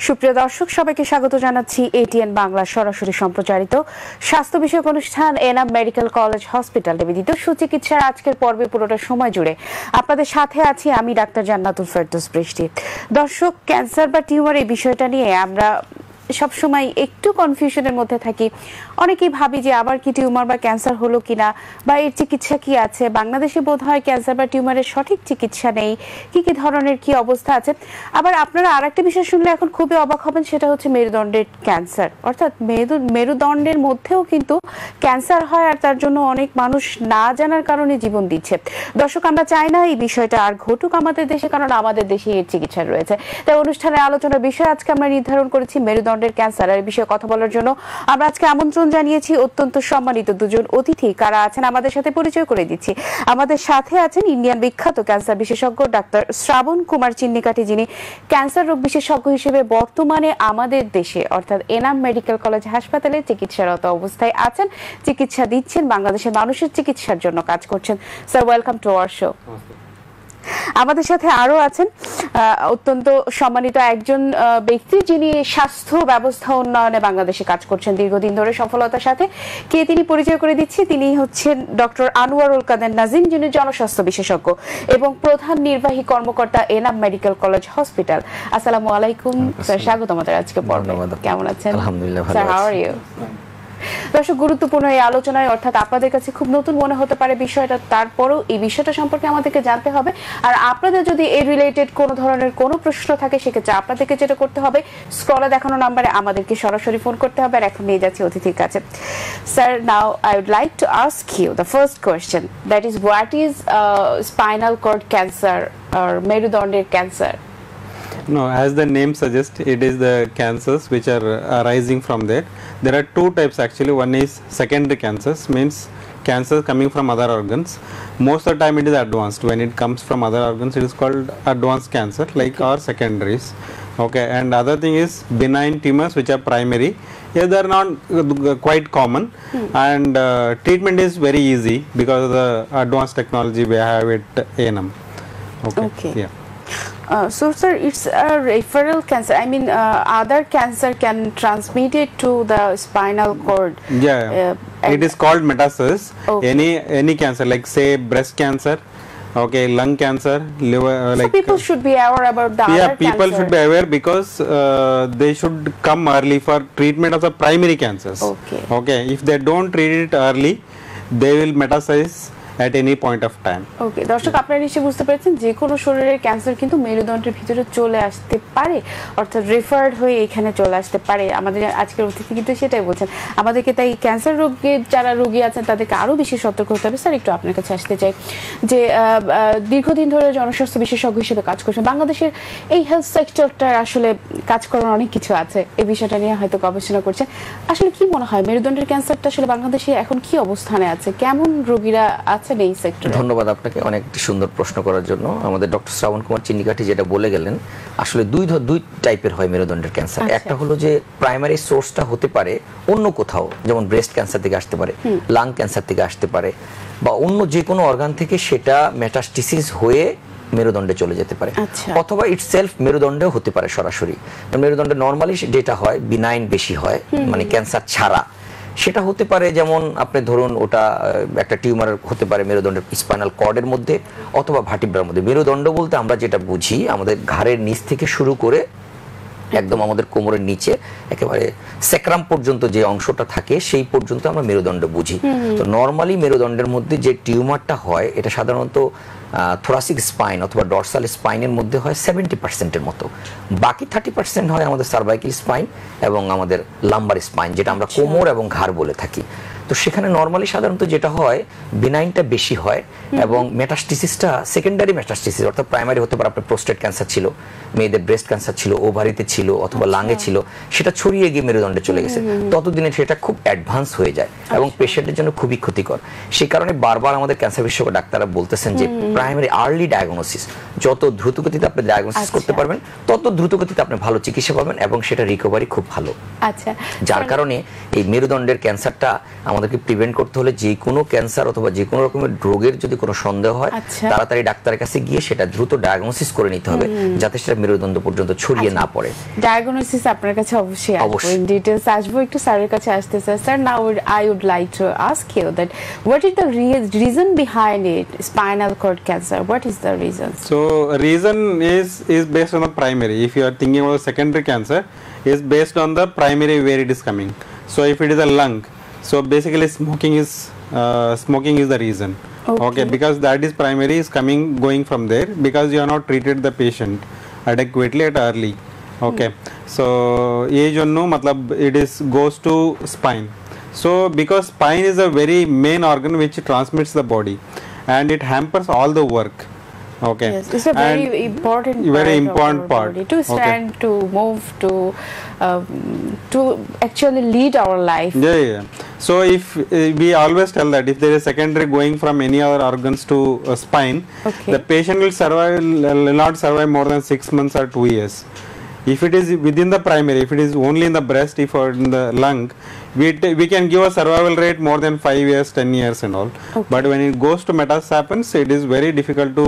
সুপ্রিয় দর্শক সবাইকে স্বাগত জানাচ্ছি এটিএন বাংলা সরাসরি সম্প্রচারিত স্বাস্থ্য বিষয়ক অনুষ্ঠান এনাম মেডিকেল কলেজ হসপিটাল নিবেদিত সুচিকিৎসার আজকের পর্বে পুরোটা সময় জুড়ে আপনাদের সাথে আছি আমি ডাক্তার জান্নাতুল ফেরদৌস বৃষ্টি। দর্শক, ক্যান্সার বা টিউমার এই বিষয়টা নিয়ে আমরা সবসময় একটু কনফিউশনের মধ্যে থাকি। অনেকেই ভাবি যে আবার কি টিউমার বা ক্যান্সার হলো কিনা, বা এর চিকিৎসা কি আছে। বাংলাদেশে বোধহয় ক্যান্সার বা টিউমারের সঠিক চিকিৎসা নেই, কি কি ধরনের কি অবস্থা আছে। আবার আপনারা আরেকটা বিষয় শুনলে এখন খুবই অবাক হবেন, সেটা হচ্ছে মেরুদণ্ডের ক্যান্সার, অর্থাৎ মেরুদণ্ডের মধ্যেও কিন্তু ক্যান্সার হয়, আর তার জন্য অনেক মানুষ না জানার কারণে জীবন দিচ্ছে। দর্শক, আমরা চাই না এই বিষয়টা আর ঘটুক আমাদের দেশে, কারণ আমাদের দেশে এর চিকিৎসা রয়েছে। তাই অনুষ্ঠানের আলোচনার বিষয় আজকে আমরা নির্ধারণ করেছি মেরুদণ্ডের ক্যান্সার। আর এই বিষয়ে কথা বলার জন্য আমরা আজকে আমন্ত্রণ জানিয়েছি অত্যন্ত সম্মানিত দুজন অতিথি। কারা আছেন আমাদের সাথে পরিচয় করে দিচ্ছি। আমাদের সাথে আছেন ইন্ডিয়ান বিখ্যাত ক্যান্সার বিশেষজ্ঞ ডাক্তার শ্রাবণ কুমার চিন্নিকাঠি, যিনি ক্যান্সার রোগ বিশেষজ্ঞ হিসেবে বর্তমানে আমাদের দেশে অর্থাৎ এনাম মেডিকেল কলেজ হাসপাতালে চিকিৎসারত অবস্থায় আছেন, চিকিৎসা দিচ্ছেন, বাংলাদেশের মানুষের চিকিৎসার জন্য কাজ করছেন। Sir, welcome to our show. আমাদের সাথে আরো আছেন অত্যন্ত সম্মানিত একজন ব্যক্তি, যিনি স্বাস্থ্য ব্যবস্থা উন্নয়নে বাংলাদেশে কাজ করছেন দীর্ঘদিন ধরে সফলতার সাথে। কে তিনি পরিচয় করে দিচ্ছি, তিনি হচ্ছেন ডক্টর আনোয়ারুল কাদের নাজিম, যিনি জনস্বাস্থ্য বিশেষজ্ঞ এবং প্রধান নির্বাহী কর্মকর্তা এনাম মেডিকেল কলেজ হসপিটাল। আসসালামু আলাইকুম স্যার, স্বাগত আমাদের আজকে পর্বে। কেমন আছেন? আলহামদুলিল্লাহ, স্যার, হাউ আর ইউ? দর্শক, গুরুত্বপূর্ণ এই আলোচনায়, অর্থাৎ আপনাদের কাছে খুব নতুন মনে হতে পারে বিষয়টা, তারপরেও এই বিষয়টা সম্পর্কে আমাদেরকে জানতে হবে। আর আপনাদের যদি এই রিলেটেড কোনো ধরনের কোনো প্রশ্ন থাকে, সেক্ষেত্রে আপনাদেরকে যেটা করতে হবে, স্ক্রলে দেখানো নাম্বারে আমাদেরকে সরাসরি ফোন করতে হবে। আর এখন নিয়ে যাচ্ছি অতিথির কাছে। Sir, now I would like to ask you the first question, that is what is spinal cord cancer or মেরুদণ্ডের ক্যান্সার? No, as the name suggests, it is the cancers which are arising from that. There are two types actually. One is secondary cancers, means cancer coming from other organs. Most of the time it is advanced. When it comes from other organs, it is called advanced cancer, like our secondaries. Okay, and other thing is benign tumors which are primary. Yeah, they are not quite common, and treatment is very easy because of the advanced technology we have at ANM. Okay. Yeah. So sir, it's a referral cancer. I mean, other cancer can transmit it to the spinal cord. Yeah, it is called metastasis. Okay. Any cancer, like say breast cancer, okay, lung cancer, liver. So people should be aware about the other cancer. Yeah, people should be aware because they should come early for treatment of the primary cancers. Okay. Okay, if they don't treat it early, they will metastasize at any point of time. ওকে, দর্শক, আপনারা নিশ্চয়ই বুঝতে পেরেছেন যে কোনো শরীরের cancer কিন্তু মেরুদণ্ডের ভিতরে চলে আসতে পারে, অর্থাৎ রেফার্ড হয়ে এখানে চলে আসতে পারে। আমাদের আজকের অতিথি কিন্তু সেটাই বলছেন আমাদেরকে। তাই ক্যান্সার রোগের যারা রোগী আছেন তাদেরকে আরো বেশি সতর্ক হতে হবে। স্যার, একটু আপনার কাছে আসতে চাই যে দীর্ঘদিন ধরে জনস্বাস্থ্য বিশেষজ্ঞ হিসেবে কাজ করছেন, বাংলাদেশের এই হেলথ সেক্টরটার আসলে কাজ করার অনেক কিছু আছে, এই বিষয়টা নিয়ে হয়তো গবেষণা করছেন। আসলে কি মনে হয় মেরুদণ্ডের ক্যান্সারটা আসলে বাংলাদেশে এখন কি অবস্থানে আছে, কেমন রোগীরা এই সেক্টরে? ধন্যবাদ আপনাকে অনেক সুন্দর প্রশ্ন করার জন্য। আমাদের ডক্টর শ্রাবণ কুমার চিন্নিকাঠি যেটা বলে গেলেন, আসলে দুই টাইপের হয় মেরুদণ্ডের ক্যান্সার। একটা হলো যে প্রাইমারি সোর্সটা হতে পারে অন্য কোথাও, যেমন ব্রেস্ট ক্যান্সার থেকে আসতে পারে, লাং ক্যান্সার থেকে আসতে পারে, বা অন্য যে কোনো অর্গান থেকে সেটা মেটাস্টেসিস হয়ে মেরুদণ্ডে চলে যেতে পারে, অথবা ইটসেলফ মেরুদণ্ডেও হতে পারে সরাসরি। মেরুদণ্ডে নরমালি যেটা হয় বিনাইন বেশি হয়, মানে ক্যান্সার ছাড়া। সেটা হতে পারে যেমন আপনি ধরুন ওটা একটা টিউমার হতে পারে মেরুদণ্ডের স্পাইনাল কর্ডের মধ্যে অথবা ভার্টিব্রার মধ্যে। মেরুদণ্ড বলতে আমরা যেটা বুঝি আমাদের ঘাড়ের নিচ থেকে শুরু করে একদম আমাদের কোমরের নিচে একেবারে স্যাক্রাম পর্যন্ত যে অংশটা থাকে সেই পর্যন্ত আমরা মেরুদণ্ড বুঝি। তো নর্মালি মেরুদণ্ডের মধ্যে যে টিউমারটা হয় এটা সাধারণত থোরাসিক স্পাইন অথবা ডরসাল স্পাইনের মধ্যে হয় 70%-এর মতো। বাকি 30% হয় আমাদের সার্ভাইকাল স্পাইন এবং আমাদের লাম্বার স্পাইন, যেটা আমরা কোমর এবং ঘাড় বলে থাকি। তো সেখানে নর্মালি সাধারণত যেটা হয় বিনাইনটা বেশি হয় এবং মেটাস্টেসিসটা সেকেন্ডারি মেটাস্টেসিস, অর্থাৎ প্রাইমারি হতে পারে আপনার প্রোস্টেট ক্যান্সার ছিল, মেয়েদের ব্রেস্ট ক্যান্সার ছিল, ওভারিতে ছিল অথবা লাঙে ছিল, সেটা ছড়িয়ে গিয়ে মেরুদণ্ডে চলে গেছে। ততদিনে সেটা খুব অ্যাডভান্স হয়ে যায় এবং পেশেন্টের জন্য খুবই ক্ষতিকর। সেই কারণে বারবার আমাদের ক্যান্সার বিশেষজ্ঞ ডাক্তাররা বলতেছেন যে প্রাইমারি আর্লি ডায়াগনোসিস, যত দ্রুত গতিতে আপনি ডায়াগনোসিস করতে পারবেন তত দ্রুত গতিতে আপনি ভালো চিকিৎসা পাবেন এবং সেটা রিকভারি খুব ভালো। আচ্ছা, যার কারণে এই মেরুদণ্ডের ক্যান্সারটা আমাদেরকে প্রিভেন্ট করতে হলে যে কোনো ক্যান্সার অথবা যে কোনো রকমের রোগের যদি কোনো সন্দেহ হয় আচ্ছা। তাড়াতাড়ি ডাক্তারের কাছে গিয়ে সেটা দ্রুত ডায়াগনোসিস করে নিতে হবে যাতে সেটা মেরুদণ্ড পর্যন্ত ছড়িয়ে না পড়ে। ডায়াগনোসিস আপনার কাছে অবশ্যই আসবো, অবশ্যই। ইন ডিটেইলস আসবো, একটু স্যারের কাছে আসতে sir. Sir, now I would like to ask you that what is the reason behind it, spinal cord cancer, what is the reason? So reason is based on the primary. If you are thinking about the secondary cancer, is based on the primary where it is coming. So if it is a lung, so basically smoking is the reason. Okay, because that is primary is going from there because you are not treated the patient adequately at early. Okay, so ये jonno matlab it is goes to spine. So because spine is a very main organ which transmits the body and it hampers all the work. Okay, Yes, it's a very And important very part important of our part. body, to Okay. stand, to move, to actually lead our life. Yeah. So if we always tell that if there is secondary going from any other organs to spine, Okay. the patient will not survive more than 6 months or 2 years. If it is within the primary, if it is only in the breast, if or in the lung, we can give a survival rate more than 5 years, 10 years and all. But when it goes to metastasis happens, it is very difficult to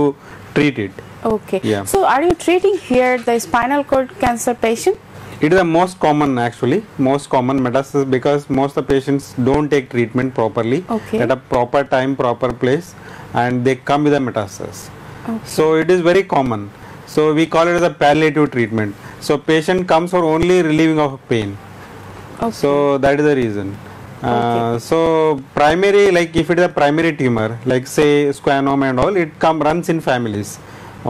treat it. Okay. Yeah. So are you treating here the spinal cord cancer patient? It is the most common actually, most common metastasis because most of the patients don't take treatment properly Okay. at a proper time, proper place, and they come with a metastasis. So it is very common. So we call it as a palliative treatment. So patient comes for only relieving of pain. Okay. So that is the reason. Okay. So primary, like if it is a primary tumor, like say schwannoma and all, it runs in families.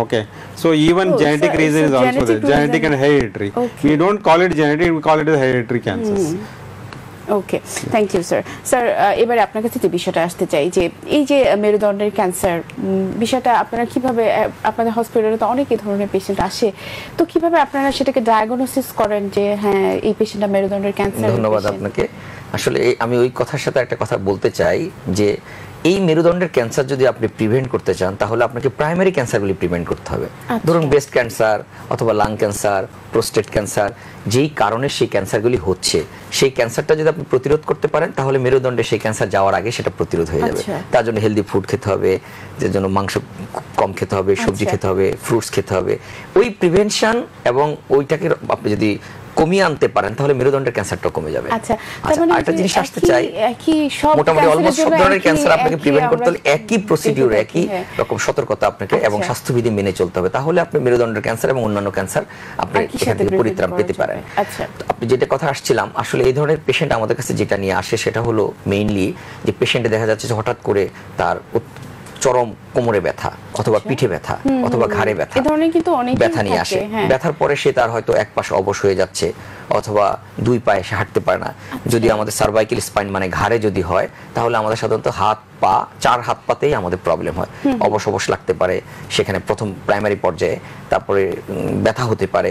Okay, so even Oh, genetic so reason it's is a also genetic there, genetic reason. and hereditary. Okay. We don't call it genetic, we call it as hereditary cancers. Okay, thank you sir. Sir, এবারে আপনার কাছে যে বিষয়টা আসতে চাই যে এই যে মেরুদণ্ডের ক্যান্সার বিষয়টা আপনারা কিভাবে, আপনাদের হসপিটালে তো অনেক এই ধরনের পেশেন্ট আসে, তো কিভাবে আপনারা সেটাকে ডায়াগনোসিস করেন যে হ্যাঁ এই পেশেন্টটা মেরুদণ্ডের ক্যান্সার? ধন্যবাদ আপনাকে। আসলে আমি ওই কথার সাথে একটা কথা বলতে চাই যে এই মেরুদণ্ডের ক্যান্সার যদি আপনি প্রিভেন্ট করতে চান তাহলে আপনাকে প্রাইমারি ক্যান্সারগুলি প্রিভেন্ট করতে হবে। ধরুন ব্রেস্ট ক্যান্সার অথবা লাং ক্যান্সার, প্রোস্টেট ক্যান্সার, যেই কারণে সেই ক্যান্সারগুলি হচ্ছে সেই ক্যান্সারটা যদি আপনি প্রতিরোধ করতে পারেন তাহলে মেরুদণ্ডে সেই ক্যান্সার যাওয়ার আগে সেটা প্রতিরোধ হয়ে যাবে। তার জন্য হেলদি ফুড খেতে হবে, যার জন্য মাংস কম খেতে হবে, সবজি খেতে হবে, ফ্রুটস খেতে হবে। ওই প্রিভেনশন এবং ওইটাকে আপনি যদি কমিয়ে আনতে পারেন তাহলে মেরুদণ্ডের ক্যান্সারটা কমে যাবে। আচ্ছা, আরেকটা জিনিস আসতে চাই, মোটামুটি অলমোস্ট সব ধরনের ক্যান্সার আপনাকে প্রিভেন্ট করতে হলে একই প্রসিডিউর, একই রকম সতর্কতা আপনাকে এবং স্বাস্থ্যবিধি মেনে চলতে হবে, তাহলে আপনি মেরুদণ্ডের ক্যান্সার এবং অন্যান্য ক্যান্সার আপনি এখান থেকে পরিত্রাণ পেতে পারেন। আপনি যেটা কথা আসছিলাম, আসলে এই ধরনের পেশেন্ট আমাদের কাছে যেটা নিয়ে আসে সেটা হলো মেইনলি যে পেশেন্টে দেখা যাচ্ছে যে হঠাৎ করে তার চরম কোমরে ব্যথা অথবা পিঠে ব্যথা অথবা ঘাড়ে ব্যথা, ব্যথা নিয়ে আসে। ব্যথার পরে সে তার হয়তো এক পাশ অবশ হয়ে যাচ্ছে অথবা দুই পায়ে সে হাঁটতে পারে না। যদি আমাদের সার্ভাইকাল স্পাইন মানে ঘাড়ে যদি হয় তাহলে আমাদের সাধারণত হাত পা, 4 হাত পাতেই আমাদের প্রবলেম হয়, অবশ অবশ লাগতে পারে সেখানে প্রথম প্রাইমারি পর্যায়ে। তারপরে ব্যথা হতে পারে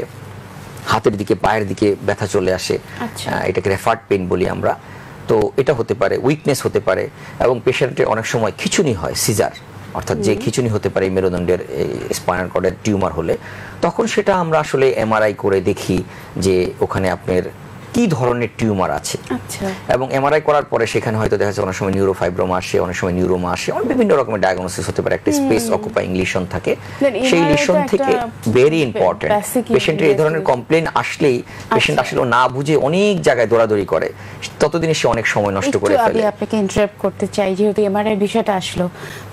হাতের দিকে, পায়ের দিকে ব্যথা চলে আসে, এটাকে রেফার্ড পেইন বলি আমরা। তো এটা হতে পারে, উইকনেস হতে পারে এবং পেশেন্টের অনেক সময় খিঁচুনি হয়, সিজার, অর্থাৎ যে খিঁচুনি হতে পারে মেরুদণ্ডের স্পাইনাল কর্ডের টিউমার হলে, তখন সেটা আমরা আসলে এমআরআই করে দেখি যে ওখানে আপনার কি ধরনের টিউমার আছে। এবং এমআরআই করার পরে সেখানে হয়তো দেখা যাচ্ছে অনেক সময় নিউরোফাইব্রোমা আসে, অনেক সময় নিউরোমা আসে, অনেক বিভিন্ন রকমের ডায়াগনোসিস হতে পারে। একটা স্পেস অকুপাইং লিশন থাকে, সেই লিশন থেকে ভেরি ইম্পর্টেন্ট পেশেন্টের এই ধরনের কমপ্লেইন আসলেই পেশেন্ট আসলে না বুঝে অনেক জায়গায় দৌড়াদৌড়ি করে, ততদিনে সে অনেক সময় নষ্ট করে ফেলে। আমি আপনাকে ইন্টারাপ্ট করতে চাই, যেহেতু এমআরআই বিষয়টা আসলো,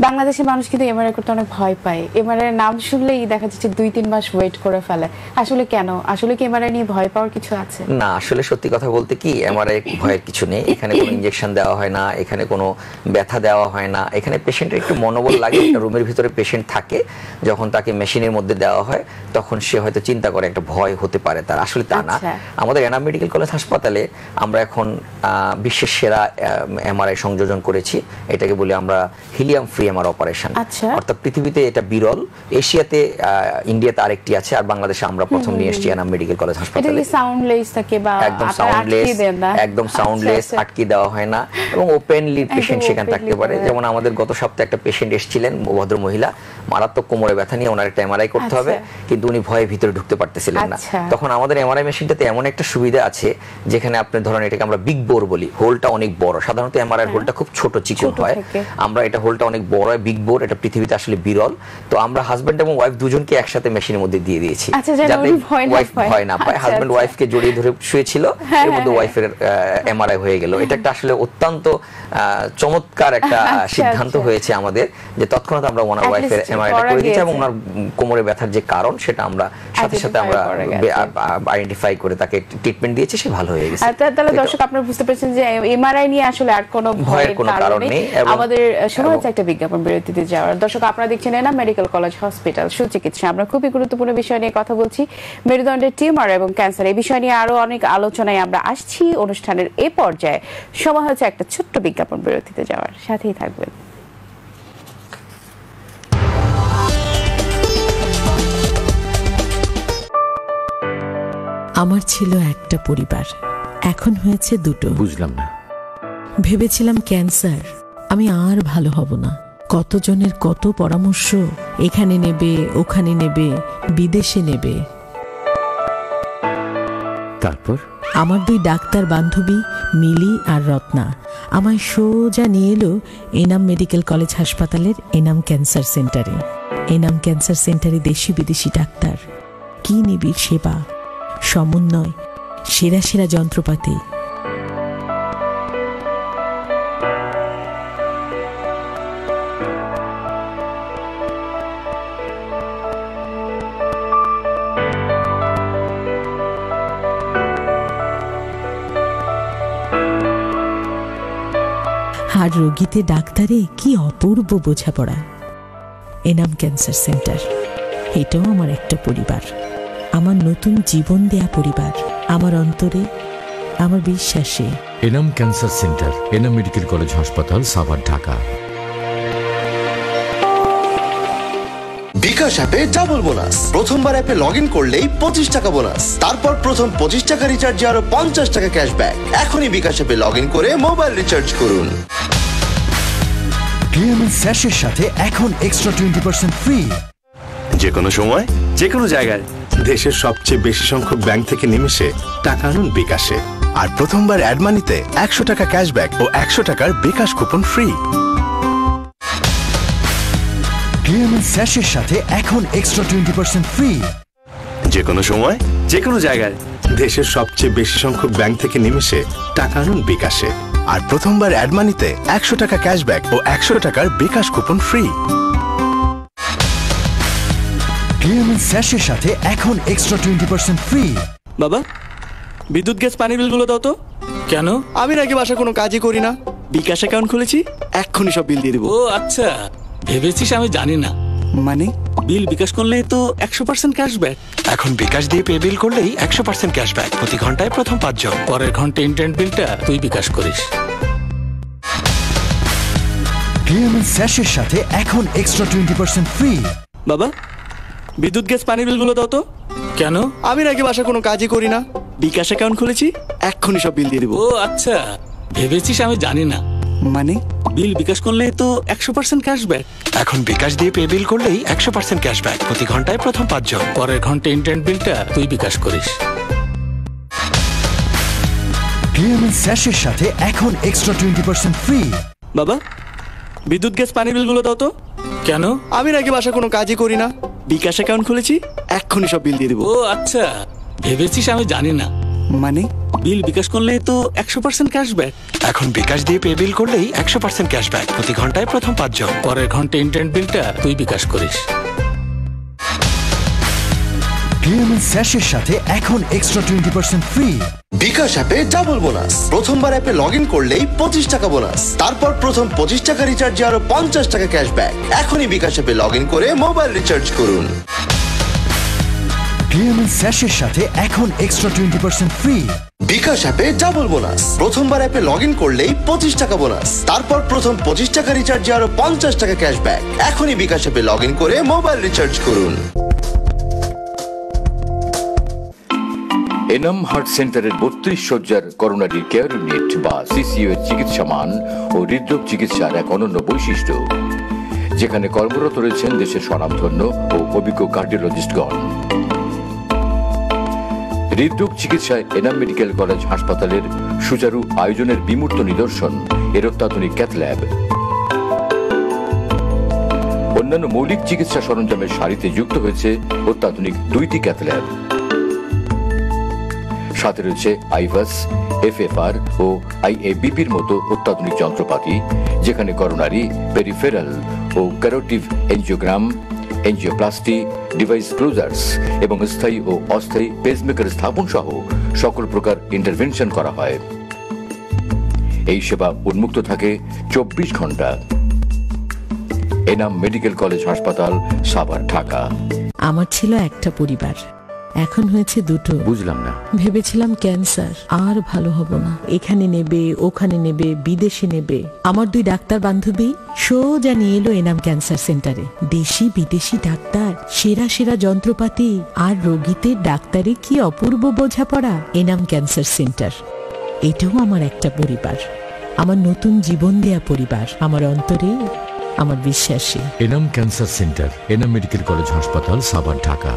বাংলাদেশের মানুষ কিন্তু এমআরআই করতে অনেক ভয় পায়। এমআরআই নাম শুনলেই দেখা যাচ্ছে 2-3 মাস ওয়েট করে ফেলে। আসলে কেন? আসলে কি এমআরআই নিয়ে ভয় পাওয়ার কিছু আছে? না, আসলে সত্যি কথা বলতে কি এমআরআই ভয়ের কিছু নেই। এখানে কোনো ইনজেকশন দেওয়া হয় না, এখানে কোনো ব্যথা দেওয়া হয় না। এখানে পেশেন্টের একটু মনোবল লাগে, একটা রুমের ভিতরে পেশেন্ট থাকে, যখন তাকে মেশিনের মধ্যে দেওয়া হয় তখন সে হয়তো চিন্তা করে একটা ভয় হতে পারে তার, আসলে তা না। আমাদের এনাম মেডিকেল কলেজ হাসপাতালে আমরা এখন বিশ্বের সেরা এমআরআই সংযোজন করেছি, এটাকে বলি আমরা হিলিয়াম ফ্রি এমআর অপারেশন। অর্থাৎ পৃথিবীতে এটা বিরল, এশিয়াতে ইন্ডিয়াতে আরেকটি আছে, আর বাংলাদেশে আমরা প্রথম নিয়ে এসেছি এনাম মেডিকেল কলেজ হাসপাতালে। এটা কি সাউন্ডলেস থাকে বা একদম আপনারা সাউন্ডলেস, আটকিয়ে দেন না। একদম সাউন্ডলেস, আচ্ছা। আটকে দেওয়া হয় না এবং ওপেনলি পেশেন্ট সেখানে openly থাকতে পারে। করে। যেমন আমাদের গত সপ্তাহে একটা পেশেন্ট এসেছিলেন, ভদ্র মহিলা, মারাত্মক কোমরে ব্যথা নিয়ে, ওনার একটা এমআরআই করতে হবে, কিন্তু উনি ভয়ে ভিতরে ঢুকতে পারতেছিলেন না। আচ্ছা। তখন আমাদের এমআরআই মেশিনটাতে এমন একটা সুবিধা আছে যেখানে আপনি ধরেন এটাকে আমরা বিগ বোর বলি, হোলটা অনেক বড়। সাধারণত এমআরআই হোলটা খুব ছোট চিকন ছোট হয়, থাকে। আমরা এটা হোলটা অনেক বড়, বিগ বোর, এটা পৃথিবীতে আসলে বিরল। তো আমরা হাজবেন্ড এবং ওয়াইফ দুজনকে একসাথে মেশিনের মধ্যে দিয়ে দিয়েছি, আচ্ছা, যেন যাতে উনি ভয় না ওয়াইফ পায়। ভয় না পায়। আচ্ছা, হাজবেন্ড আচ্ছা। ওয়াইফকে জড়িয়ে ধরে শুয়েছিল, এর মধ্যে ওয়াইফের এমআরআই হয়ে গেল। এটা একটা আসলে অত্যন্ত চমৎকার একটা সিদ্ধান্ত হয়েছে আমাদের, যে তৎক্ষণাৎ আমরা ওনার At ওয়াইফের least এমআরআইটা করা করে দিয়েছি এবং গিয়েছে। ওনার কোমরে ব্যথার যে কারণ সেটা আমরা সাথে সাথে আমরা Identify করা গেছে। আইডেন্টিফাই করে তাকে ট্রিটমেন্ট দিয়েছি, সে ভালো হয়ে গেছে। তাহলে তো দর্শক আপনারা বুঝতে পারছেন যে এমআরআই নিয়ে আসলে আর কোনো ভয়ের কোনো কারণ নেই। আমাদের সময় হচ্ছে একটা বিজ্ঞাপন বিরতিতে যাওয়ার। দর্শক আপনারা দেখছেন এনাম মেডিকেল কলেজ হসপিটাল সুচিকিৎসা। আমরা খুবই গুরুত্বপূর্ণ বিষয় নিয়ে কথা বলছি, মেরুদণ্ডের টিউমার এবং ক্যান্সার। এই বিষয় নিয়ে আরো অনেক আলোচনায় আমরা আসছি। অনুষ্ঠানের এ পর্যায়ে সময় হচ্ছে একটা ছোট্ট বিজ্ঞাপন বিরতিতে যাওয়ার। সাথেই থাকবেন। আমার ছিল একটা পরিবার, এখন হয়েছে দুটো। বুঝলাম না। ভেবেছিলাম ক্যান্সার, আমি আর ভালো হব না। কতজনের কত পরামর্শ, এখানে নেবে, ওখানে নেবে, বিদেশে নেবে। তারপর আমার দুই ডাক্তার বান্ধবী মিলি আর রত্না আমায় সোজা নিয়ে এলো এনাম মেডিকেল কলেজ হাসপাতালের এনাম ক্যান্সার সেন্টারে। এনাম ক্যান্সার সেন্টারে দেশি বিদেশি ডাক্তার, কি নিবিড় সেবা, সমন্বয়, সেরা সেরা যন্ত্রপাতি। আর রোগীতে ডাক্তারে কি অপূর্ব বোঝাপড়া। এনাম ক্যান্সার সেন্টার, এটাও আমার একটা পরিবার, আমার নতুন জীবন দেয়া পরিবার, আমার অন্তরে, আমার বিশ্বাসে। Enam cancer centre, Enam medical college হাসপাতাল, সাভার, ঢাকা। বিকাশ অ্যাপে ডাবল বোনাস। প্রথমবার অ্যাপে লগ ইন করলেই 25 টাকা বোনাস, তারপর প্রথম 25 টাকা রিচার্জে আরো 50 টাকা ক্যাশব্যাক। এখনই বিকাশ অ্যাপে লগ ইন করে মোবাইল রিচার্জ করুন। ক্লিয়ারেন্স স্যাশের সাথে এখন এক্সট্রা 20% ফ্রি। যে কোনো সময় যে কোনো জায়গায় দেশের সবচেয়ে বেশি সংখ্যক ব্যাংক থেকে নিমেষে টাকা আনুন বিকাশে। আর প্রথমবার অ্যাড মানিতে 100 টাকা ক্যাশব্যাক ও 100 টাকার বিকাশ কুপন ফ্রি। ক্লিয়ারেন্স স্যাশের সাথে এখন এক্সট্রা 20% ফ্রি। যে কোনো সময় যে কোনো জায়গায় দেশের সবচেয়ে বেশি সংখ্যক ব্যাংক থেকে নিমেষে টাকা আনুন বিকাশে। আর প্রথমবার অ্যাড মানিতে 100 টাকা ক্যাশব্যাক ও 100 টাকার বিকাশ কুপন ফ্রি। ক্লিয়ারেন্স স্যাশের সাথে এখন এক্সট্রা 20% ফ্রি। বাবা, বিদ্যুৎ গ্যাস পানি বিলগুলো দাও তো। কেন? আমি নাকি বাসা কোনো কাজই করি না, বিকাশ অ্যাকাউন্ট খুলেছি, এক্ষুনি সব বিল দিয়ে দেবো। ও আচ্ছা, ভেবেছিস আমি জানি না। মানে বিল বিকাশ করলেই তো 100% ক্যাশব্যাক। এখন বিকাশ দিয়ে পে বিল করলেই 100% ক্যাশব্যাক, প্রতি ঘন্টায় প্রথম 5 জন। পরের ঘন্টা ইন্টারনেট বিলটা তুই বিকাশ করিস। ক্লিয়ারেন্স স্যাশের সাথে এখন এক্সট্রা 20% ফ্রি। বাবা, বিদ্যুৎ গ্যাস পানি বিলগুলো দাও তো। কেন? আমি নাকি বাসা কোনো কাজই করি না, বিকাশ অ্যাকাউন্ট খুলেছি, এক্ষুনি সব বিল দিয়ে দেবো। ও আচ্ছা, ভেবেছিস আমি জানি না। মানে বিল বিকাশ করলেই তো 100% ক্যাশব্যাক। এখন বিকাশ দিয়ে পে বিল করলেই 100% ক্যাশব্যাক, প্রতি ঘন্টায় প্রথম 5 জন। পরের ঘন্টা ইন্টারনেট বিলটা তুই বিকাশ করিস। ক্লিয়ারেন্স স্যাশের সাথে এখন এক্সট্রা 20% ফ্রি। বাবা, বিদ্যুৎ গ্যাস পানি বিলগুলো দাও তো। কেন? আমি নাকি বাসা কোনো কাজই করি না, বিকাশ অ্যাকাউন্ট খুলেছি, এক্ষুনি সব বিল দিয়ে দেবো। ও আচ্ছা, ভেবেছিস আমি জানি না। মানে বিল বিকাশ করলেই তো 100% ক্যাশব্যাক। এখন বিকাশ দিয়ে পে বিল করলেই 100% ক্যাশব্যাক, প্রতি ঘন্টায় প্রথম 5 জন। পরের ঘন্টা ইন্টারনেট বিলটা তুই বিকাশ করিস। ক্লিয়ারেন্স স্যাশের সাথে এখন এক্সট্রা 20% ফ্রি। বিকাশ অ্যাপে ডাবল বোনাস। প্রথমবার অ্যাপে লগ ইন করলেই 25 টাকা বোনাস, তারপর প্রথম 25 টাকা রিচার্জে আরো 50 টাকা ক্যাশব্যাক। এখনই বিকাশ অ্যাপে লগ ইন করে মোবাইল রিচার্জ করুন। ক্লিয়ারেন্স স্যাশের সাথে এখন এক্সট্রা 20% ফ্রি। বিকাশ অ্যাপে ডাবল বোনাস। প্রথমবার অ্যাপে লগ ইন করলেই 25 টাকা বোনাস, তারপর প্রথম 25 টাকা রিচার্জে আরো 50 টাকা ক্যাশব্যাক। এখনই বিকাশ অ্যাপে লগ ইন করে মোবাইল রিচার্জ করুন। এনাম হার্ট সেন্টারের 32 শয্যার করোনারি কেয়ার ইউনিট বা সিসিইউ এর চিকিৎসা মান ও হৃদরোগ চিকিৎসার এক অনন্য বৈশিষ্ট্য, যেখানে কর্মরত রয়েছেন দেশের স্বনামধন্য ও অভিজ্ঞ কার্ডিওলজিস্টগণ। হৃদরোগ চিকিৎসায় এনাম মেডিকেল কলেজ হাসপাতালের সুচারু আয়োজনের বিমূর্ত নিদর্শন এর অত্যাধুনিক ক্যাথ ল্যাব। অন্যান্য মৌলিক চিকিৎসা সরঞ্জামের সারিতে যুক্ত হয়েছে অত্যাধুনিক 2টি ক্যাথ ল্যাব। সাথে রয়েছে আইভাস, এফএফআর ও আইএবিপির মতো অত্যাধুনিক যন্ত্রপাতি, যেখানে করোনারি, পেরিফেরাল ও carotid angiogram, angioplasty, device closures এবং স্থায়ী ও অস্থায়ী পেসমেকার স্থাপন সহ সকল প্রকার ইন্টারভেনশন করা হয়। এই সেবা উন্মুক্ত থাকে 24 ঘন্টা। এনাম মেডিকেল কলেজ হাসপাতাল, সাভার, ঢাকা। আমার ছিল একটা পরিবার, এখন হয়েছে দুটো। বুঝলাম না। ভেবেছিলাম ক্যান্সার আর ভালো হব না, এখানে নেবে, ওখানে নেবে, বিদেশে নেবে। আমার 2 ডাক্তার বান্ধবী সোজা নিয়ে এলো এনাম ক্যান্সার সেন্টারে। দেশি বিদেশি ডাক্তার, সেরা সেরা যন্ত্রপাতি আর রোগীতে ডাক্তারে কি অপূর্ব বোঝাপড়া। এনাম ক্যান্সার সেন্টার, এটাও আমার একটা পরিবার, আমার নতুন জীবন দেয়া পরিবার, আমার অন্তরে, আমার বিশ্বাসী। Enam cancer centre, Enam medical college হাসপাতাল, সাভার, ঢাকা।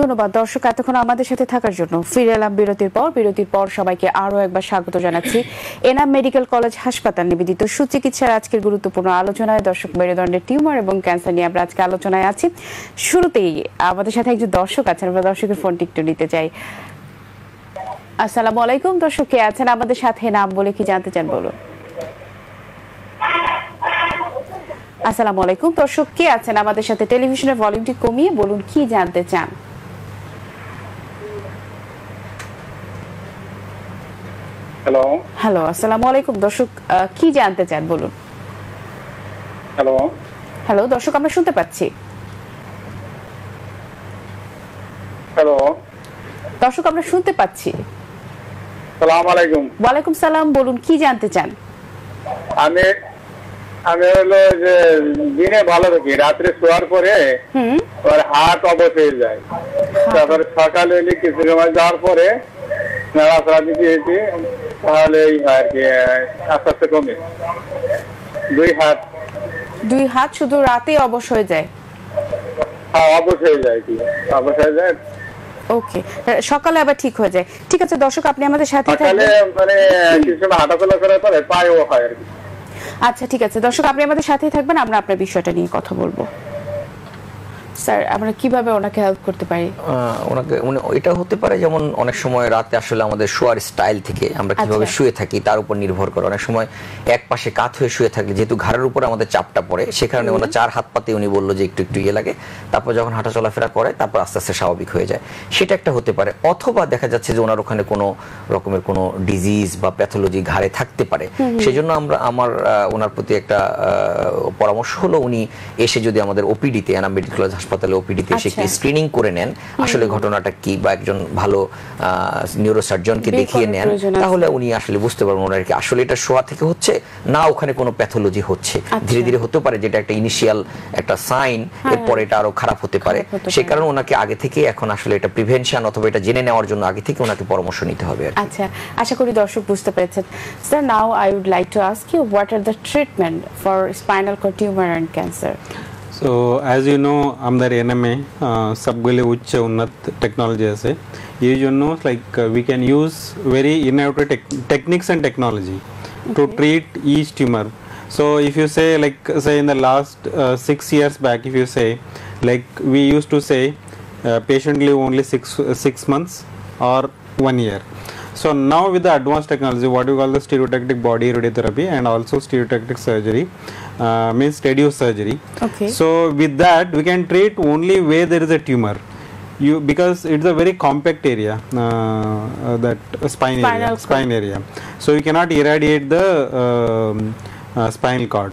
ধন্যবাদ দর্শক এতক্ষণ আমাদের সাথে থাকার জন্য। ফিরে এলাম বিরতির পর সবাইকে আরো একবার স্বাগত জানাচ্ছি এনাম মেডিকেল কলেজ হাসপাতাল নিবেদিত সুচিকিৎসার আজকের গুরুত্বপূর্ণ আলোচনায়। দর্শক, মেরুদণ্ডের টিউমার এবং ক্যান্সার নিয়ে আমরা আজকে আলোচনায় আছি। শুরুতেই আমাদের সাথে একজন দর্শক আছেন, আমরা দর্শকের ফোনটি একটু নিতে চাই। আসসালামু আলাইকুম দর্শক, কে আছেন আমাদের সাথে? নাম বলে কি জানতে চান বলুন। আসসালামু আলাইকুম দর্শক, কে আছেন আমাদের সাথে? টেলিভিশনের ভলিউমটি কমিয়ে বলুন কি জানতে চান। হ্যালো হ্যালো, আসসালামু আলাইকুম দর্শক, কি জানতে চান বলুন। হ্যালো হ্যালো দর্শক, আমরা শুনতে পাচ্ছি। হ্যালো দর্শক, আমরা শুনতে পাচ্ছি। আসসালামু আলাইকুম। ওয়ালাইকুম সালাম, বলুন কি জানতে চান। আমি হলো যে দিনে ভালো থাকি, রাত্রে শোয়ার পরে হাত অবশ হয়ে যায়, তারপরে সকালে কিছু সময় যাওয়ার পরে নাড়াচাড়া দিয়েছি, তাহলে এই আর কি আস্তে আস্তে কমে। 2 হাত শুধু রাতে অবশ হয়ে যায়? হ্যাঁ, অবশ হয়ে যায়, কি অবশ হয়ে যায়। ওকে, সকালে আবার ঠিক হয়ে যায়। ঠিক আছে দর্শক, আপনি আমাদের সাথে সকালে মানে কিছু সময় হাঁটাচলা করার পরে পায়েও হয় আর কি। আচ্ছা ঠিক আছে দর্শক, আপনি আমাদের সাথেই থাকবেন, আমরা আপনার বিষয়টা নিয়ে কথা বলবো। স্যার, আমরা কিভাবে ওনাকে হেল্প করতে পারি? ওনাকে এটা হতে পারে যেমন অনেক সময় রাতে আসলে আমাদের শোয়ার স্টাইল থেকে আমরা কিভাবে শুয়ে থাকি তার উপর নির্ভর করে। অনেক সময় এক পাশে কাত হয়ে শুয়ে থাকলে যেহেতু ঘাড়ের উপর আমাদের চাপটা পড়ে, সে কারণে ওনার 4 হাত পাতে উনি বললো যে একটু একটু ইয়ে লাগে, তারপর যখন হাঁটা চলাফেরা করে তারপর আস্তে আস্তে স্বাভাবিক হয়ে যায়। সেটা একটা হতে পারে। অথবা দেখা যাচ্ছে যে ওনার ওখানে কোনো রকমের কোনো ডিজিজ বা প্যাথোলজি ঘাড়ে থাকতে পারে। সেজন্য আমার ওনার প্রতি একটা পরামর্শ হলো উনি এসে যদি আমাদের ওপিডিতে, এনাম মেডিকেল কলেজ হাসপাতালে ওপিডিতে এসে একটু স্ক্রিনিং করে নেন আসলে ঘটনাটা কি, বা একজন ভালো নিউরোসার্জনকে দেখিয়ে নেন, তাহলে উনি আসলে বুঝতে পারবেন ওনার কি আসলে এটা শোয়া থেকে হচ্ছে না ওখানে কোনো প্যাথোলজি হচ্ছে। ধীরে ধীরে হতে পারে যেটা একটা ইনিশিয়াল একটা সাইন, এরপর এটা আরো খারাপ হতে পারে। সেই কারণে ওনাকে আগে থেকে এখন আসলে এটা প্রিভেনশন অথবা এটা জেনে নেওয়ার জন্য আগে থেকে ওনাকে পরামর্শ নিতে হবে। আচ্ছা, আশা করি দর্শক বুঝতে পেরেছেন। Sir, now I would like to ask you what are the treatment for spinal cord tumour and cancer. So as you know, आमदार NMA सबगले उच्च उन्नत टेक्नोलॉजी আছে এই জন্য we can use very innovative techniques and technology to treat each tumor. So if you say say in the last 6 years back, if you say we used to say patient live only 6 months or 1 year. So now with the advanced technology, what we call the stereotactic body radiotherapy and also stereotactic surgery, means radio surgery. Okay. So with that we can treat only where there is a tumor. Because it's a very compact area, that spine area. So we cannot irradiate the spinal cord.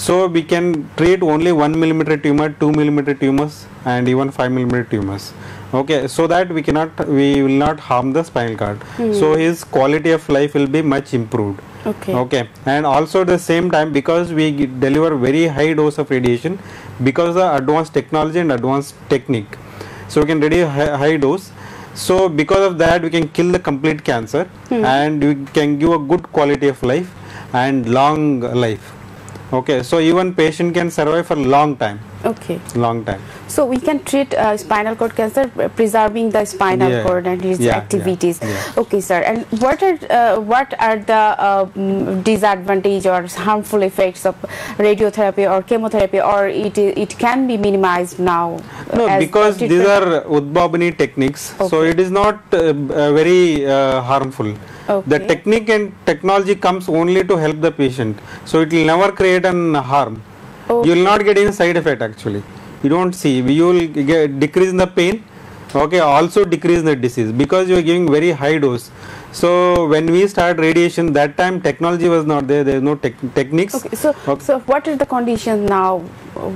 So we can treat only 1 millimeter tumor, 2 millimeter tumors, and even 5 millimeter tumors. Okay, so that we will not harm the spinal cord. So his quality of life will be much improved. Okay, and also at the same time, because we deliver very high dose of radiation, because of the advanced technology and advanced technique, so we can reduce high dose. So because of that, we can kill the complete cancer, and we can give a good quality of life and long life. Okay, so even patient can survive for long time. Okay, long time. So we can treat spinal cord cancer, preserving the spinal cord and its activities. Okay, sir. And what are the disadvantage or harmful effects of radiotherapy or chemotherapy, or it can be minimized now? No, because these are Udbhavani techniques, so it is not very harmful. The technique and technology comes only to help the patient, so it will never create an harm. You will not get any side effect actually. You don't see. You will decrease in the pain. Okay, also decrease in the disease because you are giving very high dose. So when we start radiation, that time technology was not there. There is no techniques. Okay, so what are the conditions now?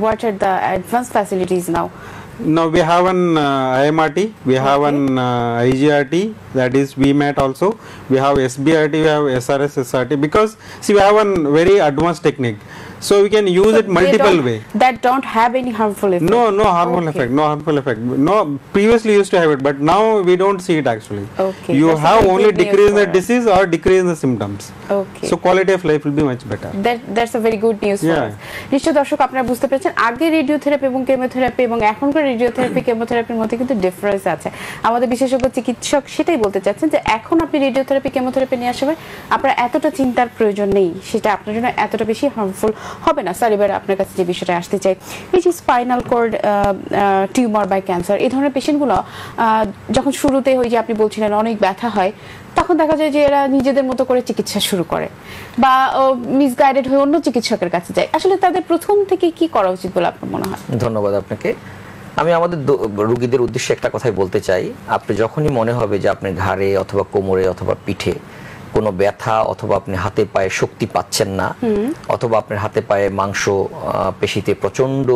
What are the advanced facilities now? Now we have an IMRT, we have an IGRT, that is VMAT also, we have SBRT, we have SRS, SRT, because see we have a very advanced technique. So we can use it multiple way. That don't have any harmful effect? No harmful effect, no harmful effect. No, previously used to have it, but now we don't see it actually. Okay. You have only decrease in the disease or decrease in the symptoms. Okay. So quality of life will be much better. That's a very good news for us. নিশ্চয় দর্শক আপনারা বুঝতে পেরেছেন আগে radiotherapy এবং chemotherapy এবং এখনকার radiotherapy কেমোথেরাপির মধ্যে কিন্তু ডিফারেন্স আছে। আমাদের বিশেষজ্ঞ চিকিৎসক সেটাই বলতে চাচ্ছেন যে এখন আপনি রেডিওথেরাপি কেমোথেরাপি নিয়ে আসবে আপনার এতটা চিন্তার প্রয়োজন নেই, সেটা আপনার জন্য এতটা বেশি হার্মফুল হবে না। স্যার এবার আপনার কাছে যে বিষয়টা আসতে চাই, এই যে spinal cord tumour by cancer, এই ধরনের পেশেন্টগুলো যখন শুরুতে ওই যে আপনি বলছিলেন অনেক ব্যথা হয়, তখন দেখা যায় যে এরা নিজেদের মতো করে চিকিৎসা শুরু করে বা মিসগাইডেড হয়ে অন্য চিকিৎসকের কাছে যায়। আসলে তাদের প্রথম থেকে কি করা উচিত বলে আপনার মনে হয়? ধন্যবাদ আপনাকে। আমি আমাদের রোগীদের উদ্দেশ্যে একটা কথাই বলতে চাই, আপনি যখনই মনে হবে যে আপনার ঘাড়ে অথবা কোমরে অথবা পিঠে কোনো ব্যথা, অথবা আপনি হাতে পায়ে শক্তি পাচ্ছেন না, অথবা আপনার হাতে পায়ে মাংস পেশিতে প্রচন্ড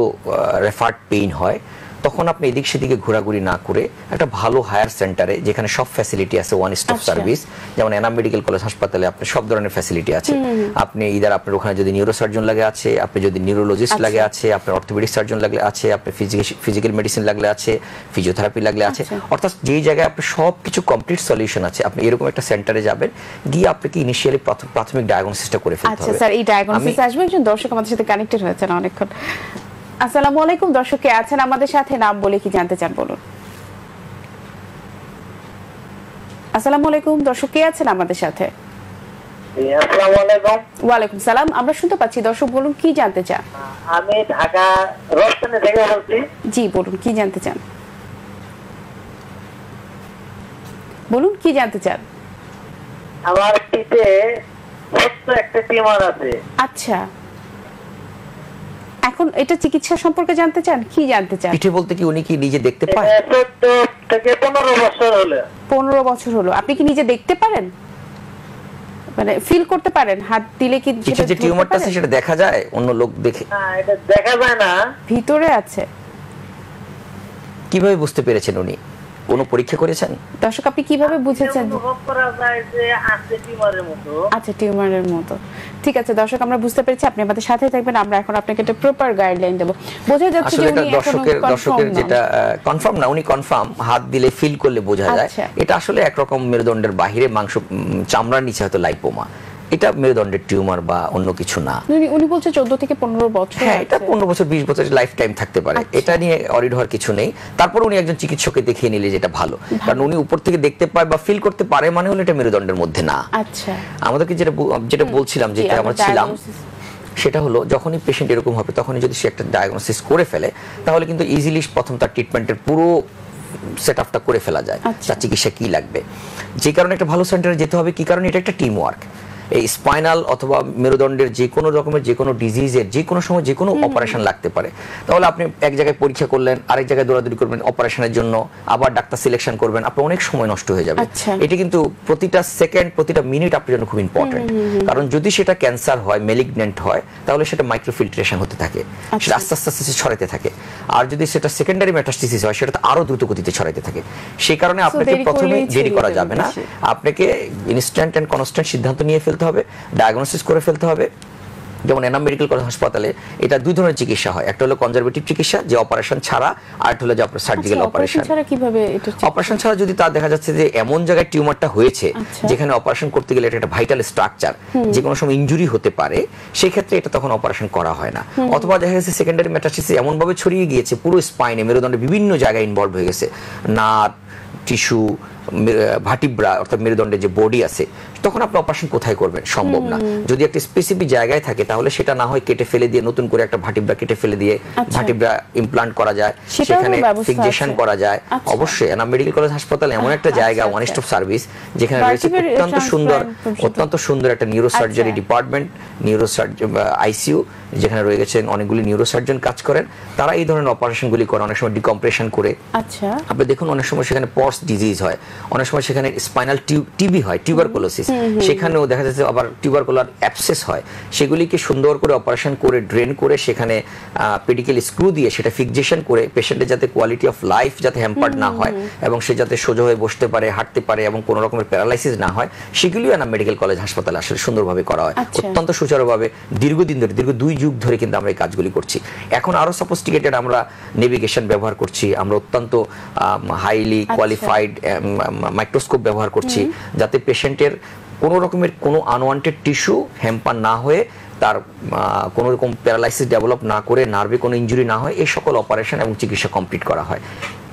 রেফার্ড পেইন হয়, তখন আপনি এদিক সেদিকে ঘোরাঘুরি না করে একটা ভালো হায়ার সেন্টারে যেখানে সব ফ্যাসিলিটি আছে, ওয়ান স্টপ সার্ভিস, যেমন এনাম মেডিকেল কলেজ হাসপাতালে আপনার সব ধরনের ফ্যাসিলিটি আছে। আপনি ইদার আপনার ওখানে যদি নিউরোসার্জন লাগে আছে, আপনি যদি নিউরোলজিস্ট লাগে আছে, আপনার অর্থোপেডিক সার্জন লাগলে আছে, আপনার ফিজিক্যাল মেডিসিন লাগলে আছে, ফিজিওথেরাপি লাগলে আছে, অর্থাৎ যেই জায়গায় আপনার সব কিছু কমপ্লিট সলিউশন আছে, আপনি এরকম একটা সেন্টারে যাবেন, গিয়ে আপনাকে ইনিশিয়ালি প্রাথমিক ডায়াগনোসিসটা করে ফেলতে হবে। আচ্ছা স্যার, এই ডায়াগনোসিস আসবে, একজন দর্শক আমাদের সাথে কানেক্টেড হয়েছে না অনেকক্ষণ। আসসালামু আলাইকুম, দর্শক কে আছেন আমাদের সাথে, নাম বলে কি জানতে চান বলুন। আসসালামু আলাইকুম, দর্শক কে আছেন আমাদের সাথে? আসসালামু আলাইকুম। ওয়ালাইকুম সালাম, আমরা শুনতে পাচ্ছি, দর্শক বলুন কি জানতে চান। আমি ঢাকা রোশনে থেকে বলছি। জি বলুন কি জানতে চান, বলুন কি জানতে চান। আমার পিঠে ছোট্ট একটা টিউমার আছে। আচ্ছা, এখন এটা চিকিৎসা সম্পর্কে জানতে চান, কি জানতে চান? পিঠে বলতে কি উনি কি নিজে দেখতে পায়? 14 থেকে 15 বছর হলো। 15 বছর হলো। আপনি কি নিজে দেখতে পারেন, মানে ফিল করতে পারেন? হাত দিলে কি পিঠে যে টিউমারটা আছে সেটা দেখা যায়, অন্য লোক দেখে? না, এটা দেখা যায় না, ভিতরে আছে। কিভাবে বুঝতে পেরেছেন উনি? কোনো পরীক্ষা করেছেন? দর্শক আপনি কিভাবে বুঝেছেন? অনুভব করা যায় যে আছে টিউমারের মতো। আচ্ছা, টিউমারের মতো। ঠিক আছে দর্শক, আমরা বুঝতে পেরেছি, আপনি আমাদের সাথে থাকবেন, আমরা এখন আপনাকে একটা প্রপার গাইডলাইন দেব। বোঝা যাচ্ছে যে উনি দর্শকের যেটা কনফার্ম না, উনি কনফার্ম, হাত দিলে ফিল করলে বোঝা যায়। এটা আসলে একরকম মেরুদণ্ডের বাহিরে মাংস, চামড়ার নিচে হয়তো লাইপোমা, এটা মেরুদণ্ডের টিউমার বা অন্য কিছু না। উনি বলছে 14 থেকে 15 বছর। হ্যাঁ, এটা 15 বছর 20 বছর লাইফ টাইম থাকতে পারে, এটা নিয়ে অরিড হওয়ার কিছু নেই। তারপর উনি একজন চিকিৎসককে দেখিয়ে নিলে যেটা ভালো, কারণ উনি উপর থেকে দেখতে পায় বা ফিল করতে পারে মানে হলো এটা মেরুদণ্ডের মধ্যে না। আচ্ছা, আমাদেরকে যেটা বলছিলাম, যেটা আমরা ছিলাম, সেটা হলো যখনই পেশেন্ট এরকম হবে তখনই যদি সে একটা ডায়াগনোসিস করে ফেলে, তাহলে কিন্তু ইজিলি প্রথম তার ট্রিটমেন্টের পুরো সেটআপটা করে ফেলা যায়, তার চিকিৎসা কি লাগবে। যে কারণে একটা ভালো সেন্টারে যেতে হবে, কি কারণে এটা একটা টিম ওয়ার্ক। এই স্পাইনাল অথবা মেরুদণ্ডের যে কোনো রকমের যে কোনো ডিজিজের যে কোনো সময় যে কোনো অপারেশন লাগতে পারে, তাহলে আপনি এক জায়গায় পরীক্ষা করলেন, আরেক জায়গায় দৌড়াদৌড়ি করবেন অপারেশনের জন্য, আবার ডাক্তার সিলেকশন করবেন, আপনার অনেক সময় নষ্ট হয়ে যাবে। এটা কিন্তু প্রতিটা সেকেন্ড, প্রতিটা মিনিট আপনার জন্য খুব ইম্পর্টেন্ট, কারণ যদি সেটা ক্যান্সার হয়, মেলিগন্যান্ট হয়, তাহলে সেটা মাইক্রোফিল্ট্রেশন হতে থাকে, সেটা আস্তে আস্তে আস্তে ছড়াতে থাকে। আর যদি সেটা সেকেন্ডারি মেটাস্টেসিস হয়, সেটা আরো দ্রুত গতিতে ছড়াতে থাকে। সেই কারণে আপনাকে প্রথমে দেরি করা যাবে না, আপনাকে ইনস্ট্যান্ট এন্ড কনস্ট্যান্ট সিদ্ধান্ত নিয়ে ফেলতে ফেলতে হবে, ডায়াগনোসিস করে ফেলতে হবে। যেমন এনাম মেডিকেল কলেজ হাসপাতালে এটা দুই ধরনের চিকিৎসা হয়, একটা হলো কনজারভেটিভ চিকিৎসা যে অপারেশন ছাড়া, আর একটা হলো যে আপনার সার্জিক্যাল অপারেশন। অপারেশন ছাড়া যদি তার দেখা যাচ্ছে যে এমন জায়গায় টিউমারটা হয়েছে যেখানে অপারেশন করতে গেলে এটা একটা ভাইটাল স্ট্রাকচার, যে কোনো সময় ইনজুরি হতে পারে, সেই ক্ষেত্রে এটা তখন অপারেশন করা হয় না। অথবা দেখা গেছে সেকেন্ডারি মেটাস্টাসিস এমন ভাবে ছড়িয়ে গিয়েছে পুরো স্পাইনে, মেরুদণ্ডের বিভিন্ন জায়গায় ইনভলভ হয়ে গেছে, নার্ভ, টিস্যু, ভার্টিব্রা অর্থাৎ মেরুদণ্ডের যে বডি আছে, তখন আপনি অপারেশন কোথায় করবেন? সম্ভব না। যদি একটা স্পেসিফিক জায়গায় থাকে তাহলে সেটা না হয় কেটে ফেলে দিয়ে নতুন করে একটা ভার্টিব্রা কেটে ফেলে দিয়ে ভার্টিব্রা ইমপ্লান্ট করা যায়, সেখানে ফিক্সেশন করা যায়। অবশ্যই এনাম মেডিকেল কলেজ হাসপাতাল এমন একটা জায়গা, ওয়ান স্টপ সার্ভিস, যেখানে রয়েছে অত্যন্ত সুন্দর একটা নিউরোসার্জারি ডিপার্টমেন্ট, আইসিইউ, যেখানে রয়ে গেছেন অনেকগুলি নিউরোসার্জন কাজ করেন, তারা এই ধরনের অপারেশনগুলি করে, অনেক সময় ডিকম্প্রেশন করে। আপনি দেখুন অনেক সময় সেখানে পর্স ডিজিজ হয়, অনেক সময় সেখানে স্পাইনাল টিবি হয়, টিউবারকুলোসিস, সেখানেও দেখা যাচ্ছে আবার টিউবারকুলার অ্যাবসেস হয়, সেগুলিকে সুন্দর করে অপারেশন করে ড্রেন করে সেখানে পেডিকেল স্ক্রু দিয়ে সেটা ফিক্সেশন করে পেশেন্টের যাতে কোয়ালিটি অফ লাইফ যাতে হ্যাম্পার্ড না হয় এবং সে যাতে সোজা হয়ে বসতে পারে, হাঁটতে পারে এবং কোনো রকমের প্যারালাইসিস না হয়, সেগুলিও এনাম মেডিকেল কলেজ হাসপাতালে আসলে সুন্দরভাবে করা হয়, অত্যন্ত সুচারুভাবে। দীর্ঘদিন ধরে, দীর্ঘ 2 যুগ ধরে কিন্তু আমরা এই কাজগুলি করছি। এখন আরো সফিস্টিকেটেড আমরা নেভিগেশন ব্যবহার করছি, আমরা অত্যন্ত হাইলি কোয়ালিফাইড মাইক্রোস্কোপ ব্যবহার করছি, যাতে পেশেন্টের কোনো রকমের কোনো আনওয়ান্টেড টিস্যু হ্যাম্পার না হয়ে, তার কোনো রকম প্যারালাইসিস ডেভেলপ না করে, নার্ভে কোনো ইনজুরি না হয়, এই সকল অপারেশন এবং চিকিৎসা কমপ্লিট করা হয়।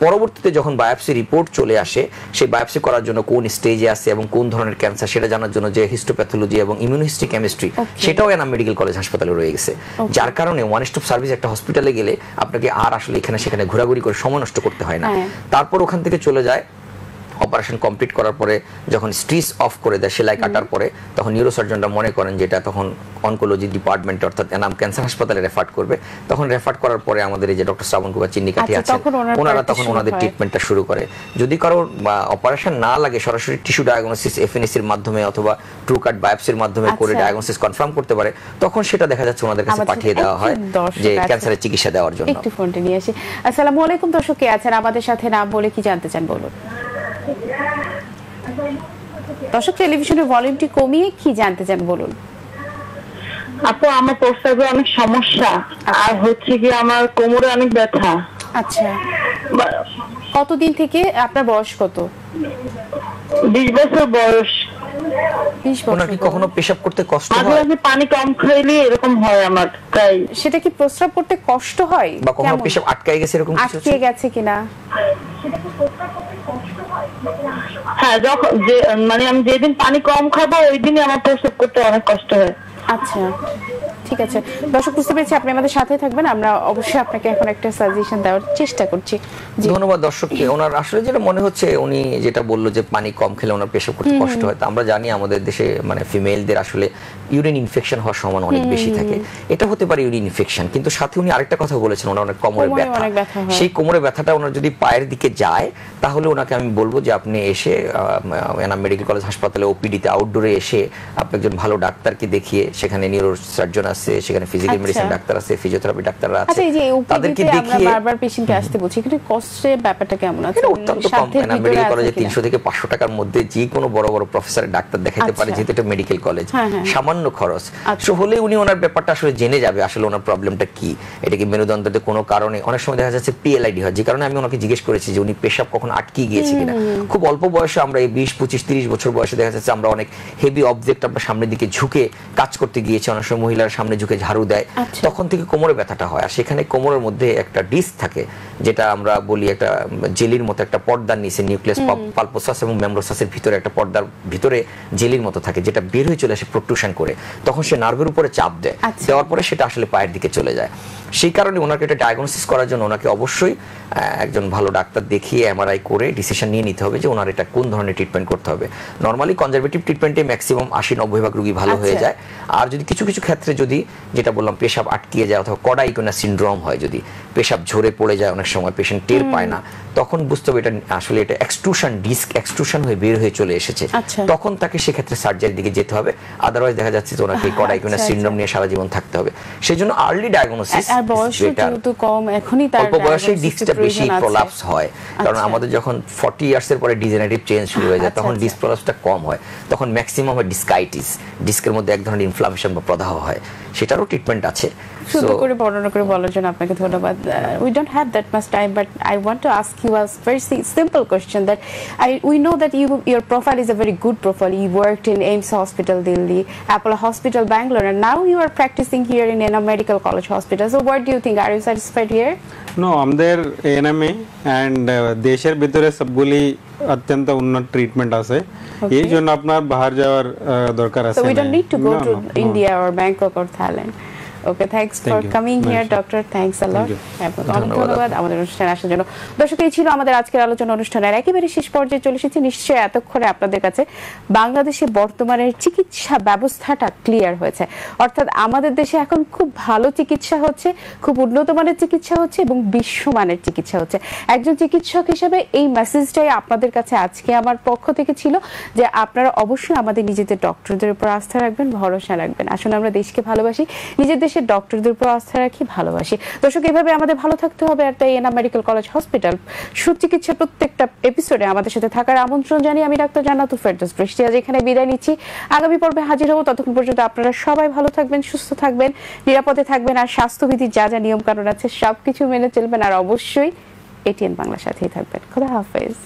পরবর্তীতে যখন বায়োপসি রিপোর্ট চলে আসে, সেই বায়োপসি করার জন্য কোন স্টেজে আছে এবং কোন ধরনের ক্যান্সার সেটা জানার জন্য যে হিস্টোপ্যাথোলজি এবং ইমিউনোহিস্টোকেমিস্ট্রি, সেটাও এনাম মেডিকেল কলেজ হাসপাতালে রয়ে গেছে। যার কারণে ওয়ান স্টপ সার্ভিস একটা হসপিটালে গেলে আপনাকে আর আসলে এখানে সেখানে ঘোরাঘুরি করে সময় নষ্ট করতে হয় না। তারপর ওখান থেকে চলে যায় অপারেশন কমপ্লিট করার পরে, যখন স্টিচ অফ করে দেয় সেলাই কাটার পরে, তখন নিউরোসার্জনরা মনে করেন যে এটা তখন অনকোলজি ডিপার্টমেন্ট অর্থাৎ এনাম ক্যান্সার হাসপাতালে রেফার করবে। তখন রেফার করার পরে আমাদের এই যে ডক্টর শ্রাবণ কুমার চিন্নিকাঠি আছেন, ওনারা তখন ওনাদের ট্রিটমেন্টটা শুরু করে। যদি কারো অপারেশন না লাগে, সরাসরি টিস্যু ডায়াগনোসিস এফএনএসির মাধ্যমে অথবা ট্রুকাট বায়োপসির মাধ্যমে করে ডায়াগনোসিস কনফার্ম করতে পারে, তখন সেটা দেখা যাচ্ছে ওনাদের কাছে পাঠিয়ে দেওয়া হয় যে ক্যান্সারের চিকিৎসা দেওয়ার জন্য। একটু ফোনটা নিয়ে আসি। আসসালামু আলাইকুম, দর্শক কে আছেন আমাদের সাথে, নাম বলে কি জানতে চান বলুন। দর্শক টেলিভিশনের ভলিউমটি কমিয়ে কি জানতে চান বলুন। আপু, আমার প্রস্রাবে অনেক সমস্যা, আর হচ্ছে কি আমার কোমরে অনেক ব্যথা। আচ্ছা, কতদিন থেকে? আপনার বয়স কত? 20 বছর বয়স। 20 বছর। ওনার কি কখনো পেশাব করতে কষ্ট হয়? মাঝে মাঝে পানি কম খাইলে এরকম হয় আমার। তাই সেটা কি প্রস্রাব করতে কষ্ট হয় বা কখনো পেশাব আটকায় গেছে এরকম কিছু? আটকে গেছে কিনা? হ্যাঁ, যখন মানে আমি যেদিন পানি কম খাবো ওই দিনই আমার প্রস্রাব করতে অনেক কষ্ট হয়। আচ্ছা, ঠিক আছে দর্শক, বুঝতে পেরেছি, আপনি আমাদের সাথে থাকবেন, আমরা অবশ্যই আপনাকে এখন একটা সাজেশন দেওয়ার চেষ্টা করছি। ধন্যবাদ দর্শককে। ওনার আসলে যেটা মনে হচ্ছে, উনি যেটা বললো যে পানি কম খেলে ওনার পেশাব করতে কষ্ট হয়, তা আমরা জানি আমাদের দেশে মানে ফিমেলদের আসলে ইউরিন ইনফেকশন হওয়ার সম্ভাবনা অনেক বেশি থাকে। এটা হতে পারে ইউরিন ইনফেকশন, কিন্তু সাথে উনি আরেকটা কথা বলেছেন, ওনার অনেক কোমরে ব্যথা। সেই কোমরে ব্যথাটা ওনার যদি পায়ের দিকে যায়, তাহলে ওনাকে আমি বলবো যে আপনি এসে এনাম মেডিকেল কলেজ হাসপাতালে ওপিডিতে আউটডোরে এসে আপনি একজন ভালো ডাক্তারকে দেখিয়ে, সেখানে নিউরোসার্জন আছে, সেখানে ফিজিক্যাল মেডিসিন ডাক্তার আছে, ফিজিওথেরাপি ডাক্তাররা আছে, তাদেরকে দেখিয়ে বারবার পেশেন্টকে আসতে বলছি। কিন্তু কষ্টের ব্যাপারটা কেমন আছে? অত্যন্ত কম। এনাম মেডিকেল কলেজে 300 থেকে 500 টাকার মধ্যে যে কোনো বড় বড় প্রফেসরের ডাক্তার দেখাতে পারে, যেহেতু এটা মেডিকেল কলেজ, সামান্য খরচ। সো হলে উনি ওনার ব্যাপারটা আসলে জেনে যাবে আসলে ওনার প্রবলেমটা কি। এটা কি মেরুদণ্ডতে কোনো কারণে, অনেক সময় দেখা যাচ্ছে পিএলআইডি হয়, যে কারণে আমি ওনাকে জিজ্ঞেস করেছি যে উনি পেশাব কখন আটকে গিয়েছে কিনা। খুব অল্প বয়সে আমরা এই 20, 25, 30 বছর বয়সে দেখা যাচ্ছে আমরা অনেক হেভি অবজেক্ট আমরা সামনের দিকে ঝুঁকে কাজ করতে গিয়েছি, অনেক সময় মহিলার সামনে ঝুঁকে ঝাড়ু দেয়, তখন থেকে কোমরে ব্যথাটা হয়। আর সেখানে কোমরের মধ্যে একটা ডিস্ক থাকে, যেটা আমরা বলি একটা জেলির মতো একটা পর্দার নিচে, নিউক্লিয়াস পালপোসাস এবং মেমব্রোসাসের ভিতরে একটা পর্দার ভিতরে জেলির মতো থাকে, যেটা বের হয়ে চলে আসে প্রোট্রুশন করে, তখন সে নার্ভের উপরে চাপ দেয়, দেওয়ার পরে সেটা আসলে পায়ের দিকে চলে যায়। সেই কারণে ওনাকে এটা ডায়াগনোসিস করার জন্য ওনাকে অবশ্যই একজন ভালো ডাক্তার দেখিয়ে এমআরআই করে ডিসিশন নিয়ে নিতে হবে যে ওনার এটা কোন ধরনের ট্রিটমেন্ট করতে হবে। নর্মালি কনজারভেটিভ ট্রিটমেন্টে ম্যাক্সিমাম 80-90% রোগী ভালো হয়ে যায়। আর যদি কিছু কিছু ক্ষেত্রে যদি, যেটা বললাম, পেশাব আটকিয়ে যায় অথবা কডাইকোনা সিনড্রোম হয়, যদি পেশাব ঝরে পড়ে যায়, অনেক সময় পেশেন্ট টের পায় না, তখন বুঝতে হবে এটা আসলে এটা এক্সট্রুশন, ডিস্ক এক্সট্রুশন হয়ে বের হয়ে চলে এসেছে, তখন তাকে সেক্ষেত্রে সার্জারির দিকে যেতে হবে। আদারওয়াইজ দেখা যাচ্ছে যে ওনাকে কডাইকুইনাস সিনড্রোম নিয়ে সারা জীবন থাকতে হবে। সেজন্য আর্লি ডায়াগনোসিস, আর বয়স যেহেতু কম, এখনই তার অল্প বয়সে ডিস্কটা বেশি প্রলাপস হয়, কারণ আমাদের যখন 40 ইয়ার্স এর পরে ডিজেনারেটিভ চেঞ্জ শুরু হয়ে যায় তখন ডিস্ক প্রলাপসটা কম হয়, তখন ম্যাক্সিমাম হয় ডিস্কাইটিস, ডিস্কের মধ্যে এক ধরনের ইনফ্লামেশন বা প্রদাহ হয়, সেটারও ট্রিটমেন্ট আছে। সুন্দর করে বর্ণনা করে বলার জন্য আপনাকে ধন্যবাদ। We don't have that much time, but I want to ask you a very simple question that we know that your profile is a very good profile. You worked in AIIMS Hospital, Delhi, Apollo Hospital, Bangalore, and now you are practicing here in Enam Medical College Hospital. So what do you think? Are you satisfied here? No, আমাদের এএনএমে and দেশের ভিতরে সবগুলি অত্যন্ত উন্নত treatment আছে, এই জন্য আপনার বাহির যাওয়ার দরকার আছে। So we don't need to go to India or Bangkok or Thailand. Okay, thanks for coming here, doctor. Thanks a lot. ধন্যবাদ আমাদের অনুষ্ঠানে আসার জন্য। দর্শক, এই ছিল আমাদের আজকের আলোচনা অনুষ্ঠানের একেবারে শেষ পর্যায়ে চলে এসেছি। নিশ্চয়ই এতক্ষণে আপনাদের কাছে বাংলাদেশে বর্তমানের চিকিৎসা ব্যবস্থাটা ক্লিয়ার হয়েছে, অর্থাৎ আমাদের দেশে এখন খুব ভালো চিকিৎসা হচ্ছে, খুব উন্নত মানের চিকিৎসা হচ্ছে এবং বিশ্বমানের চিকিৎসা হচ্ছে। একজন চিকিৎসক হিসেবে এই মেসেজটাই আপনাদের কাছে আজকে আমার পক্ষ থেকে ছিল যে আপনারা অবশ্যই আমাদের নিজেদের ডক্টরদের উপর আস্থা রাখবেন, ভরসা রাখবেন। আসলে আমরা দেশকে ভালোবাসি, নিজের দেশের ডক্টরদের উপর আস্থা রাখি, ভালোবাসি। দর্শক, এইভাবে আমাদের ভালো থাকতে হবে, আর তাই এনাম মেডিকেল কলেজ হসপিটাল সুচিকিৎসার প্রত্যেকটা এপিসোডে আমাদের সাথে থাকার আমন্ত্রণ জানিয়ে আমি ডাক্তার জান্নাতুল ফেরদৌস বৃষ্টি আজ এখানে বিদায় নিচ্ছি। আগামী পর্বে হাজির হব, ততক্ষণ পর্যন্ত আপনারা সবাই ভালো থাকবেন, সুস্থ থাকবেন, নিরাপদে থাকবেন, আর স্বাস্থ্যবিধির যা যা নিয়ম কানুন আছে সবকিছু মেনে চলবেন, আর অবশ্যই এটিএন বাংলার সাথেই থাকবেন। খোদা হাফেজ।